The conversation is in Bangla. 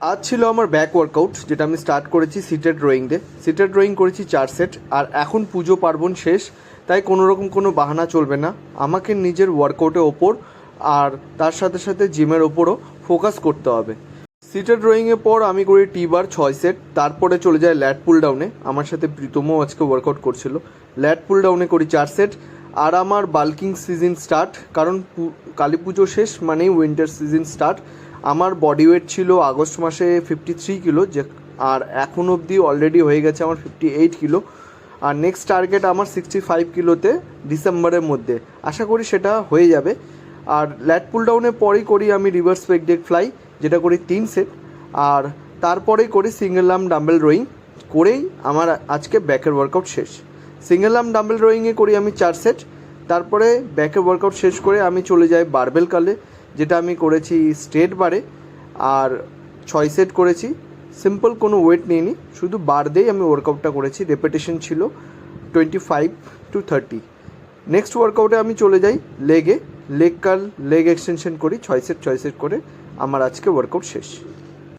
আজ ছিল আমার ব্যাক ওয়ার্কআউট, যেটা আমি স্টার্ট করেছি সিটেড রোয়িং দিয়ে। সিটেড রোয়িং করেছি 4 সেট। আর এখন পুজো পার্বণ শেষ, তাই কোনো রকম কোনো বাহানা চলবে না। আমাকে নিজের ওয়ার্কআউটের ওপর আর তার সাথে সাথে জিমের ওপরও ফোকাস করতে হবে। সিটেড রোয়িংয়ের পর আমি করি টি বার 6 সেট, তারপরে চলে যায় ল্যাট পুল ডাউনে। আমার সাথে প্রীতমও আজকে ওয়ার্কআউট করছিল। ল্যাট পুল ডাউনে করি 4 সেট। আর আমার বাল্কিং সিজন স্টার্ট, কারণ কালী পুজো শেষ মানেই উইন্টার সিজন স্টার্ট। আমার বডি ওয়েট ছিল আগস্ট মাসে 53 কিলো, যে আর এখন অবধি অলরেডি হয়ে গেছে আমার 58 কিলো। আর নেক্সট টার্গেট আমার 65 কিলোতে ডিসেম্বরের মধ্যে, আশা করি সেটা হয়ে যাবে। আর ল্যাট পুল ডাউনের পরেই করি আমি রিভার্স পেক ডেক ফ্লাই, যেটা করি 3 সেট। আর তারপরেই করি সিঙ্গেল আর্ম ডাম্বেল রোয়িং, করেই আমার আজকে ব্যাকের ওয়ার্কআউট শেষ। সিঙ্গেল আর্ম ডাম্বেল রোয়িংয়ে করি আমি 4 সেট। তারপরে ব্যাকের ওয়ার্কআউট শেষ করে আমি চলে যাই বারবেল কালে, যেটা আমি করেছি স্ট্রেট বারে। আর 6 সেট করেছি, সিম্পল কোনো ওয়েট নিইনি, শুধু বার দিয়েই আমি ওয়ার্কআউটটা করেছি। রেপিটেশন ছিল 25 to 30। নেক্সট ওয়ার্কআউটে আমি চলে যাই লেগ এক্সটেনশন করি 6 সেট করে। আমার আজকে ওয়ার্কআউট শেষ।